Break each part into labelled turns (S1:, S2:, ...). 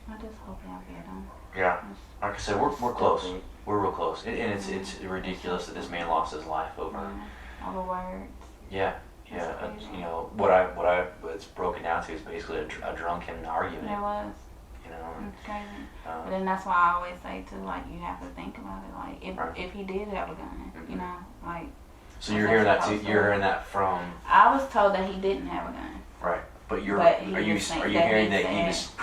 S1: I just hope y'all get him.
S2: Yeah. Like I said, we're close. We're real close. And it's ridiculous that this man lost his life over.
S1: All the words.
S2: Yeah. Yeah. You know what's broken down to is basically a drunken argument.
S1: It was.
S2: You know.
S1: It's crazy. But then that's why I always say too, like, you have to think about it. Like, if he did have a gun, you know, like.
S2: So you're hearing that too? You're hearing that from?
S1: I was told that he didn't have a gun.
S2: Are you hearing that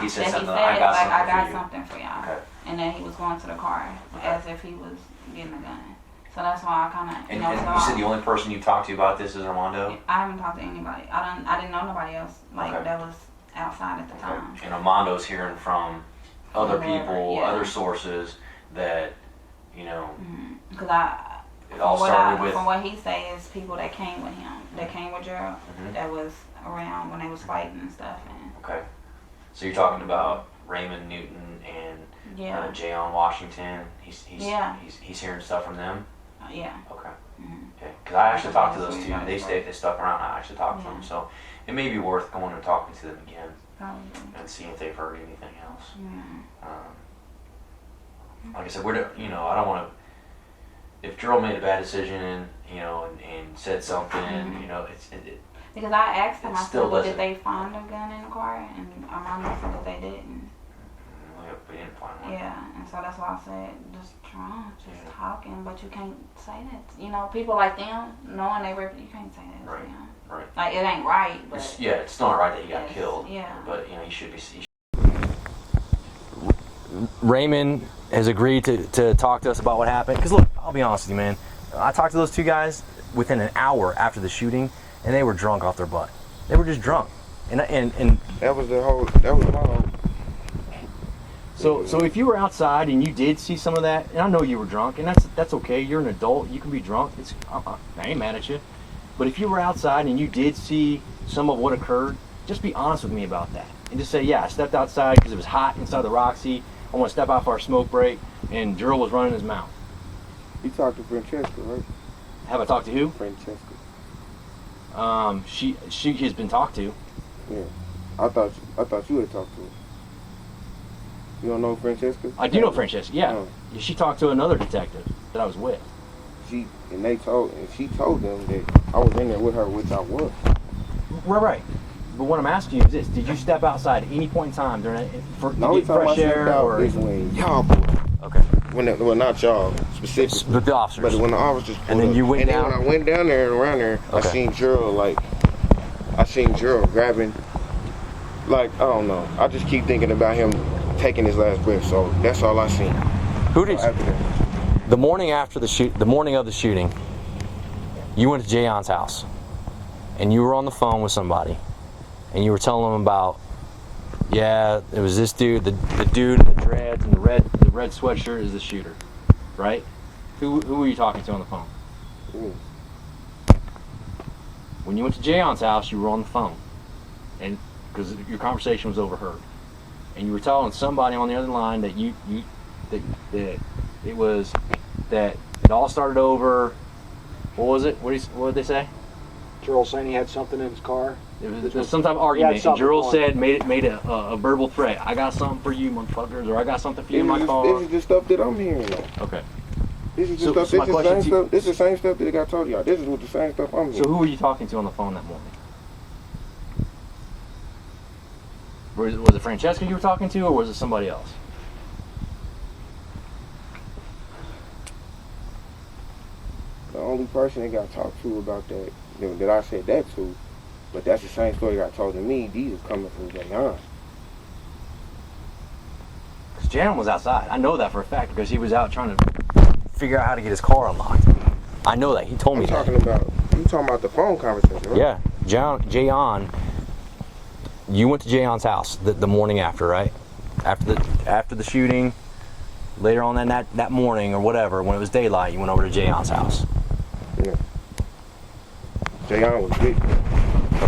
S2: he said something?
S1: I got something for y'all.
S2: Okay.
S1: And then he was going to the car as if he was getting a gun. So that's why I kind of.
S2: And you said the only person you talked to about this is Armando?
S1: I haven't talked to anybody. I didn't know nobody else that was outside at the time.
S2: And Armando's hearing from other people, other sources that, you know.
S1: Because
S2: it all started with.
S1: From what he says, people that came with him, that came with Gerald, that was around when they was fighting and stuff. And
S2: okay. So you're talking about Raymond Newton and Jayon Washington. He's hearing stuff from them.
S1: Yeah.
S2: Okay. Okay. Because I actually talked to those two. They stuck around. I actually talked to them. So it may be worth going and talking to them again.
S1: Probably.
S2: And seeing if they've heard anything else.
S1: Yeah.
S2: Like I said, I don't want to. If Gerald made a bad decision, and said something,
S1: because I asked him, I said, well, did they find a gun in the car? And Armando said that they didn't.
S2: We didn't find one.
S1: Yeah, and so that's why I said, just talking, but you can't say that. People like them, knowing you can't say that.
S2: Right. Right.
S1: Like, it ain't right, but.
S2: It's not right that he got killed.
S1: Yeah.
S2: But, he should be. Raymond has agreed to talk to us about what happened. Because, look, I'll be honest with you, man. I talked to those two guys within an hour after the shooting, and they were drunk off their butt. They were just drunk. And
S3: that was my whole.
S2: So if you were outside and you did see some of that, and I know you were drunk, and that's okay. You're an adult. You can be drunk. I ain't mad at you. But if you were outside and you did see some of what occurred, just be honest with me about that. And just say, yeah, I stepped outside because it was hot inside the Roxy. I want to step out for our smoke break, and Gerald was running his mouth.
S3: You talked to Francesca, right?
S2: Have I talked to who?
S3: Francesca.
S2: She has been talked to.
S3: Yeah. I thought you had talked to her. You don't know Francesca?
S2: I do know Francesca, yeah. Oh. She talked to another detective that I was with.
S3: She told them that I was in there with her, which I was.
S2: Right. But what I'm asking you is this: did you step outside at any point in time during to get fresh air, or
S3: is when y'all boys?
S2: Okay.
S3: Well, not y'all specifically,
S2: but the officers.
S3: But when the officers pulled
S2: and then you went down.
S3: Then when I went down there and around there, okay. I seen Gerald grabbing. Like, I don't know. I just keep thinking about him taking his last breath. So that's all I seen.
S2: Who did the morning after the morning of the shooting? You went to Jayon's house, and you were on the phone with somebody. And you were telling them about, it was this dude, the dude in the dreads and the red sweatshirt is the shooter, right? Who were you talking to on the phone? When you went to Jayon's house, you were on the phone, and because your conversation was overheard, and you were telling somebody on the other line that it all started over. What was it? What did they say?
S4: Gerald saying he had something in his car.
S2: It was some type of argument. And Gerald said, made a verbal threat. I got something for you, motherfuckers, or I got something for you in my car.
S3: This is the stuff that I'm hearing now.
S2: Okay.
S3: This is the stuff. This is the same stuff that I told y'all. This is what the same stuff I'm hearing.
S2: So who were you talking to on the phone that morning? Was it Francesca you were talking to, or was it somebody else?
S3: The only person that got talked to about that I said that to, but that's the same story that got told to me. These is coming from Jayon.
S2: Because Jayon was outside. I know that for a fact because he was out trying to figure out how to get his car unlocked. I know that. He told me that.
S3: You talking about the phone conversation, right?
S2: Yeah. Jayon, you went to Jayon's house the morning after, right? After the shooting, later on that morning or whatever, when it was daylight, you went over to Jayon's house.
S3: Yeah. Jayon was with me.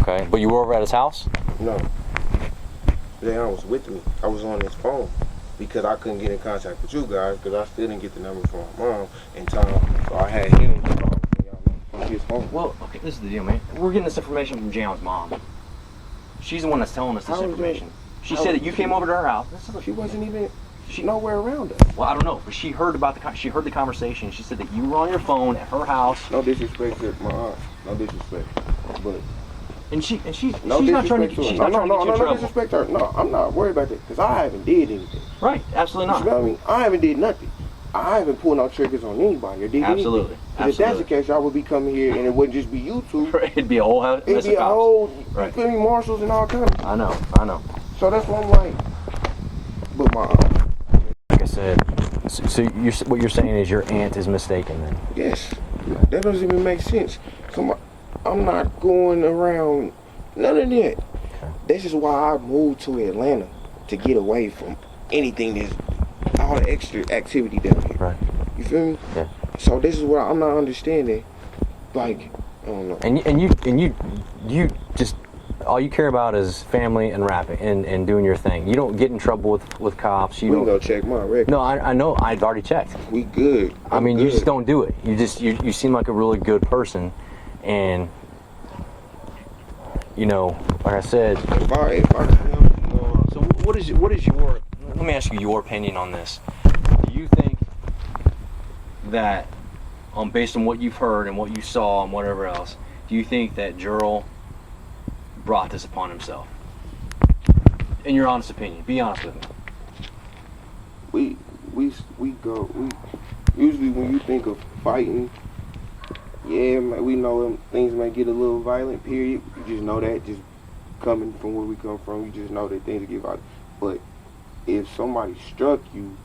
S2: Okay, but you were over at his house?
S3: No. Jayon was with me. I was on his phone because I couldn't get in contact with you guys because I still didn't get the number from my mom in time. So I had him call on his phone.
S2: Well, okay, this is the deal, man. We're getting this information from Jayon's mom. She's the one that's telling us this information. She said that you came over to her house.
S3: She wasn't even nowhere around us.
S2: Well, I don't know, but she heard she heard the conversation. She said that you were on your phone at her house.
S3: No disrespect to my aunt. No disrespect. But
S2: she's
S3: no
S2: not trying to
S3: disrespect
S2: get you in
S3: no
S2: trouble.
S3: disrespect to her. No, I'm not worried about that because I haven't did anything.
S2: Right, absolutely not.
S3: You know what I mean? I haven't did nothing. I haven't pulled no triggers on anybody or did
S2: Absolutely.
S3: anything. If that's the case, y'all would be coming here and it wouldn't just be you two.
S2: It'd be a whole mess
S3: It'd be
S2: of
S3: a
S2: cops.
S3: whole,
S2: Right.
S3: you feel me, marshals and all kinds.
S2: I know.
S3: So that's what I'm like. But my aunt.
S2: Like I said, so what you're saying is your aunt is mistaken then?
S3: Yes. That doesn't even make sense. I'm not going around none of that.
S2: Okay.
S3: This is why I moved to Atlanta, to get away from anything that's all the extra activity down here.
S2: Right.
S3: You feel me?
S2: Yeah.
S3: So this is what I'm not understanding. Like, I don't know.
S2: And you just all you care about is family and rapping and doing your thing. You don't get in trouble with cops. You
S3: We
S2: don't
S3: can go check my record.
S2: No, I know. I've already checked.
S3: We good.
S2: I mean, you
S3: good.
S2: just don't do it. You seem like a really good person, and like I said.
S3: If I
S2: So what is your? Let me ask you your opinion on this. Do you think that, based on what you've heard and what you saw and whatever else, do you think that Jurl brought this upon himself? In your honest opinion, be honest with me.
S3: we usually when you think of fighting, yeah, we know things may get a little violent, period. You just know that, just coming from where we come from, you just know that things get violent. But if somebody struck you,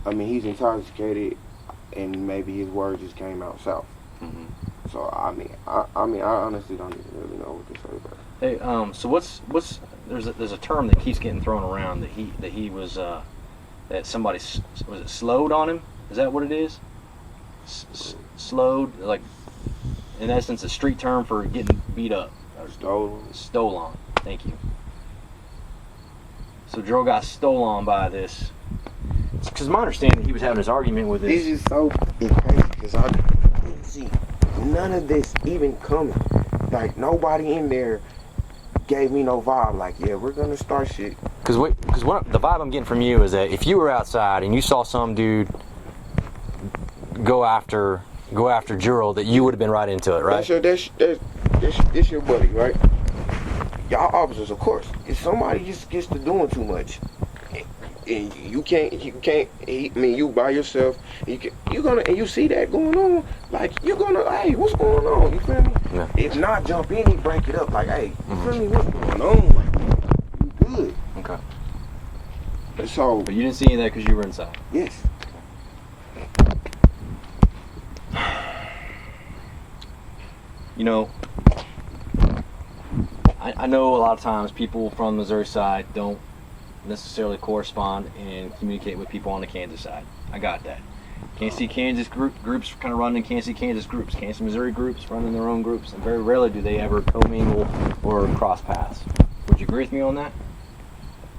S3: I mean, he's intoxicated and maybe his words just came out south.
S2: Mm-hmm.
S3: So I honestly don't even really know what to say about it.
S2: Hey, so what's there's a term that keeps getting thrown around that he was that somebody was it slowed on him? Is that what it is? Slowed, like in essence, a street term for getting beat up. Stolen. Thank you. So Joe got stolen by this. Because my understanding, he was having his argument with
S3: This
S2: this.
S3: is so crazy because I didn't see none of this even coming. Like, nobody in there gave me no vibe like, yeah, we're gonna start shit.
S2: Because the vibe I'm getting from you is that if you were outside and you saw some dude go after Jurl, that you would have been right into it, right?
S3: That's your buddy, right? Y'all officers, of course. If somebody just gets to doing too much, and you by yourself, and you see that going on, like, you're gonna, hey, what's going on? You feel me?
S2: Yeah.
S3: If not, jump in and break it up, like, hey, you feel me? What's going on? Like, you good.
S2: Okay.
S3: So,
S2: But you didn't see any of that because you were inside.
S3: yes.
S2: I know a lot of times people from the Missouri side don't necessarily correspond and communicate with people on the Kansas side. I got that. Can't see Kansas groups kind of running, can't see Kansas groups. Can't see Missouri groups running their own groups, and very rarely do they ever commingle or cross paths. Would you agree with me on that?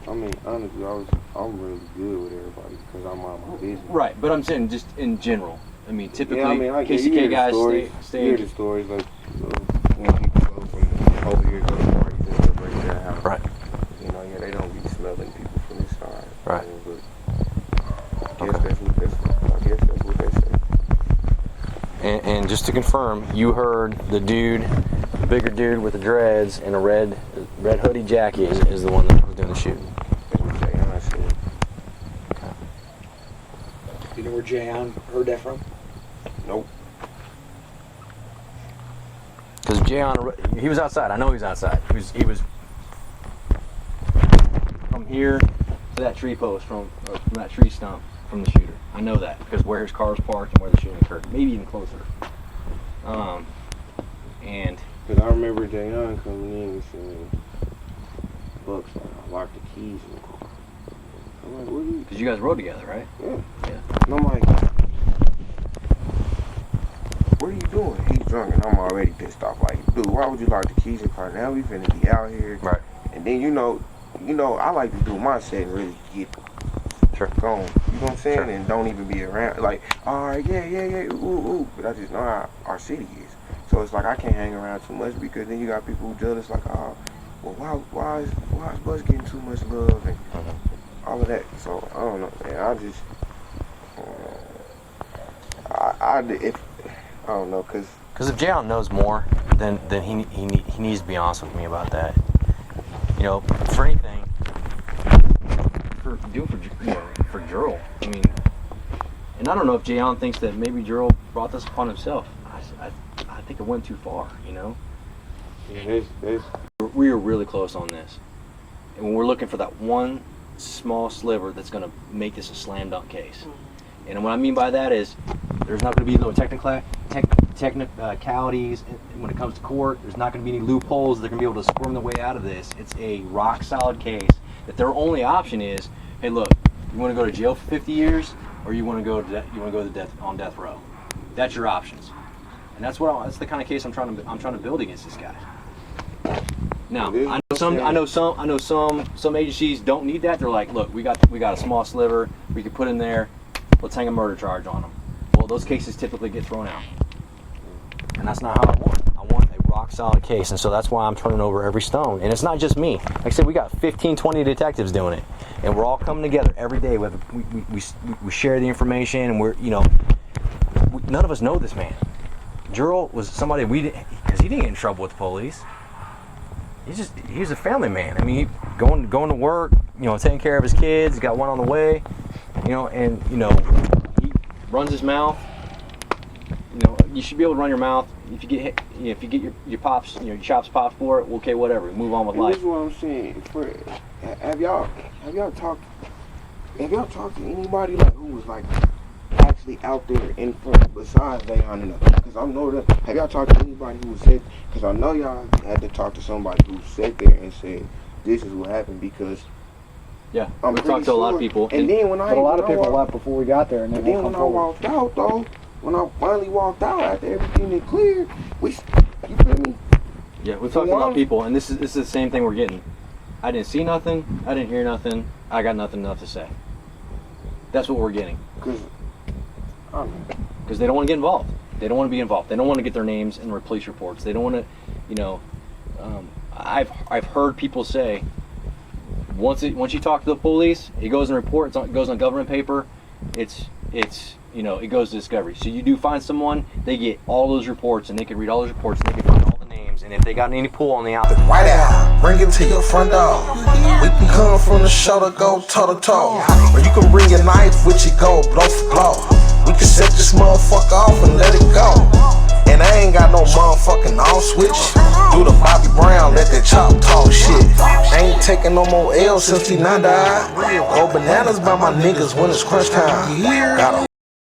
S3: I mean, honestly, I'm really good with everybody because I'm on my business.
S2: Right, but I'm saying just in general. I mean, typically,
S3: Yeah, I mean, like, you
S2: KCK
S3: hear the
S2: guys
S3: stories.
S2: stay.
S3: You hear the stories, like, when people go from over here to go to parties and stuff like that. How,
S2: Right.
S3: Yeah, they don't be smelling people from this side.
S2: Right.
S3: But I guess that's what they say.
S2: And just to confirm, you heard the bigger dude with the dreads and a red hoodie jacket is the one that was doing the shooting.
S3: That's what Jayon said.
S2: Okay.
S4: You know where Jayon heard that from?
S3: Nope.
S2: Because Jayon, he was outside. I know he was outside. He was from here to that tree post, from that tree stump from the shooter. I know that because where his car was parked and where the shooting occurred, maybe even closer. And
S3: Because I remember Jayon coming in and saying, "Bucks, I locked the keys in the car." I'm like, "What are you?"
S2: because you guys rode together, right?
S3: Yeah.
S2: Yeah.
S3: And I'm like, "What are you doing?" He's drunk and I'm already pissed off. Like, dude, why would you lock the keys in the car? Now we finna be out here.
S2: Right.
S3: And then I like to do my set and really get
S2: Sure.
S3: gone. You know what I'm saying?
S2: Sure.
S3: And don't even be around. Like, all right, yeah, ooh. But I just know how our city is. So it's like I can't hang around too much because then you got people who jealous. Like, oh, well, why is Buzz getting too much love and all of that? So I don't know, man. I just I don't know, cause
S2: if Jayon knows more, then he needs to be honest with me about that. You know, for anything, for Jurl. I mean, and I don't know if Jayon thinks that maybe Jurl brought this upon himself. I think it went too far. You know.
S3: yeah,
S2: We are really close on this, and when we're looking for that one small sliver that's going to make this a slam dunk case. And what I mean by that is there's not going to be no technicalities when it comes to court. There's not going to be any loopholes. They're going to be able to squirm their way out of this. It's a rock solid case that their only option is, hey, look, you want to go to jail for 50 years, or you want to go to on death row. That's your options, and that's the kind of case I'm trying to build against this guy. Now, I know some agencies don't need that. They're like, look, we got a small sliver we could put in there. Let's hang a murder charge on them. Well, those cases typically get thrown out, and that's not how I want. I want a rock solid case, and so that's why I'm turning over every stone. And it's not just me. Like I said, we got 15, 20 detectives doing it, and we're all coming together every day. We share the information, and none of us know this man. Jurl was somebody because he didn't get in trouble with the police. He was a family man. I mean, going to work, taking care of his kids. He's got one on the way, and he runs his mouth. You should be able to run your mouth. If you get hit, if you get your pops, your chops popped for it, okay, whatever. Move on with life.
S3: This is what I'm saying. Have y'all talked to anybody like who was like actually out there in front besides Vayon and others? Because I know that. Have y'all talked to anybody who said? Because I know y'all had to talk to somebody who sat there and said, "This is what happened." Because
S2: yeah, we talked to a lot of people.
S3: And then
S4: a lot of people left before we got there, and
S3: then when I walked out, though, when I finally walked out after everything had cleared, you feel me?
S2: Yeah, we talked to a lot of people, and this is the same thing we're getting. I didn't see nothing. I didn't hear nothing. I got nothing enough to say. That's what we're getting. Because they don't want to get involved. They don't want to be involved. They don't want to get their names in police reports. They don't want to, I've heard people say, once you talk to the police, it goes in reports, it goes on government paper, it goes to discovery. So you do find someone, they get all those reports, and they can read all those reports, and they can find all the names, and if they got any pull on the outside.
S5: White out, bring it to your front door. We can come from the shoulder, go toe to toe. Or you can bring your knife with you, go blow for blow. We can set this motherfucker off and let it go. And I ain't got no motherfucking off switch. Do the Bobby Brown, let that chop talk shit. I ain't taking no more L since T9 died. Go bananas by my niggas when it's crunch time. Got 'em.